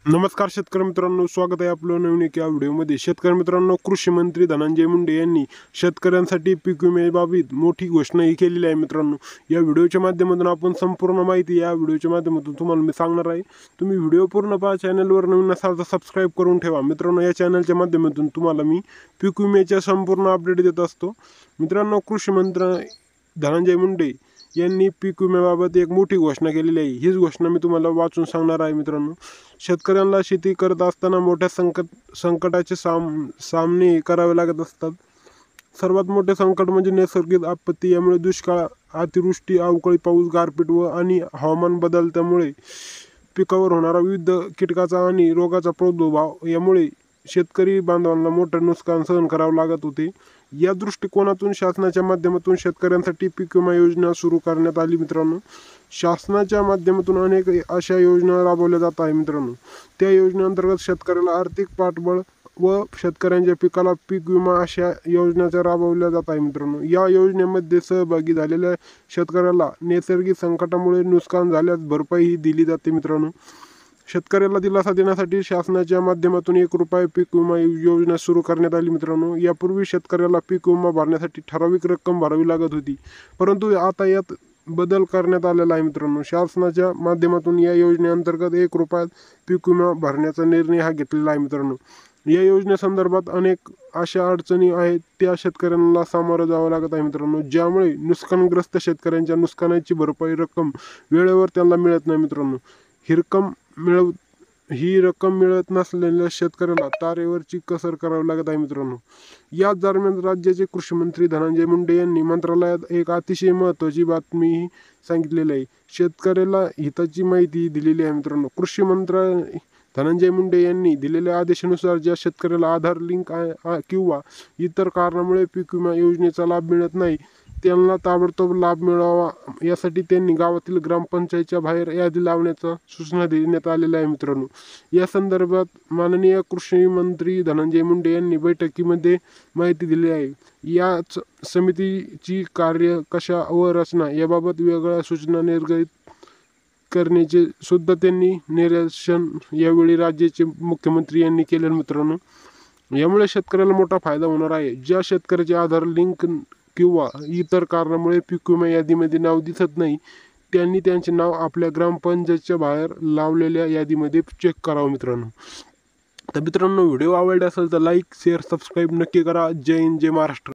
नमस्कार शेतकरी मित्रांनो, स्वागत आहे आपलं नवीन एका व्हिडिओमध्ये। शेतकरी मित्रांनो, कृषी मंत्री धनंजय मुंडे यांनी शेतकऱ्यांसाठी पीक विम्याबाबत मोठी घोषणाही केलेली आहे। मित्रांनो, या व्हिडिओच्या माध्यमातून आपण संपूर्ण माहिती या व्हिडिओच्या माध्यमातून तुम्हाला मी सांगणार आहे। तुम्ही व्हिडिओ पूर्ण पहा, चॅनलवर नवीन असाल तर सबस्क्राईब करून ठेवा। मित्रांनो, या चॅनलच्या माध्यमातून तुम्हाला मी पीक विम्याच्या संपूर्ण अपडेट देत असतो। मित्रांनो, कृषी मंत्री धनंजय मुंडे यांनी पीक विम्याबाबत एक मोठी घोषणा केलेली आहे। हीच घोषणा मी तुम्हाला वाचून सांगणार आहे। मित्रांनो, शेतकऱ्यांना शेती करत असताना मोठ्या संकटाचे सामने करावे लागत असतात। सर्वात मोठे संकट म्हणजे नैसर्गिक आपत्ती। यामुळे दुष्काळ, अतिवृष्टी, अवकाळी पाऊस, गारपीट आणि हवामान बदलत्यामुळे पिकावर होणारा विविध कीटकाचा आणि रोगाचा प्रादुर्भाव यामुळे शेतकरी बांधवांना मोठे नुकसान सहन करावे लागत होते। या दृष्टिकोनातून शासनाच्या माध्यमातून शेतकऱ्यांसाठी पीक विमा योजना सुरू करण्यात आली। मित्रांनो, शासनाच्या माध्यमातून अनेक अशा योजना राबवल्या जात आहेत। मित्रांनो, त्या योजनेअंतर्गत शेतकऱ्याला आर्थिक पाठबळ व शेतकऱ्यांच्या पिकाला पीक विमा अशा योजनाच्या राबवल्या जात आहेत। मित्रांनो, या योजनेमध्ये सहभागी झालेल्या शेतकऱ्याला नैसर्गिक संकटामुळे नुकसान झाल्यास भरपाई दिली जाते। मित्रांनो, शेतकऱ्याला दिलासा देण्यासाठी शासनाच्या माध्यमातून ₹1 पीक विमा योजना सुरू करण्यात आली। मित्रांनो, यापूर्वी शेतकऱ्याला पीक विमा भरण्यासाठी ठराविक रक्कम भरावी लागत होती, परंतु आता यात बदल करण्यात आलेला आहे। मित्रांनो, शासनाच्या माध्यमातून या योजनेअंतर्गत ₹1 पीक विमा भरण्याचा निर्णय हा घेतलेला आहे। मित्रांनो, या योजनेसंदर्भात अनेक अशा अडचणी आहेत त्या शेतकऱ्यांना सामोरं जावं लागत आहे। मित्रांनो, ज्यामुळे नुकसानग्रस्त शेतकऱ्यांच्या नुकसानाची भरपाई रक्कम वेळेवर त्यांना मिळत नाही। मित्रांनो, ही रक्कम मिळत नसलेल्या शेतकऱ्याला तारेवरची कसर करावी लागत आहे। मित्रांनो, याच दरम्यान राज्याचे कृषी मंत्री धनंजय मुंडे यांनी मंत्रालयात एक अतिशय महत्त्वाची बातमी सांगितलेली आहे। शेतकऱ्याला हिताची माहिती दिलेली आहे। मित्रांनो, कृषी मंत्री धनंजय मुंडे यांनी दिलेल्या आदेशानुसार ज्या शेतकऱ्याला आधार लिंक किंवा इतर कारणामुळे पीक विमा योजनेचा लाभ मिळत नाही, त्यांना ताबडतोब लाभ मिळावा यासाठी त्यांनी गावातील ग्रामपंचायतच्या बाहेर यादी लावण्याच्या सूचना देण्यात आलेल्या आहे। मित्रांनो, या संदर्भात माननीय कृषी मंत्री धनंजय मुंडे यांनी बैठकीमध्ये माहिती दिली आहे। याच समितीची कार्य कशा व रचना याबाबत वेगळ्या सूचना निर्गमित करण्याचे सुद्धा त्यांनी निर्देशन यावेळी राज्याचे मुख्यमंत्री यांनी केले। मित्रांनो, यामुळे शेतकऱ्याला मोठा फायदा होणार आहे। ज्या शेतकऱ्याचे आधार लिंक किंवा इतर कारणामुळे पीक विमा यादीमध्ये नाव दिसत नाही, त्यांनी त्यांचे नाव आपल्या ग्रामपंचायतच्या बाहेर लावलेल्या यादीमध्ये चेक करावं। मित्रांनो, तर मित्रांनो, व्हिडिओ आवडला असेल तर लाईक, शेअर, सबस्क्राईब नक्की करा। जय हिंद, जय महाराष्ट्र।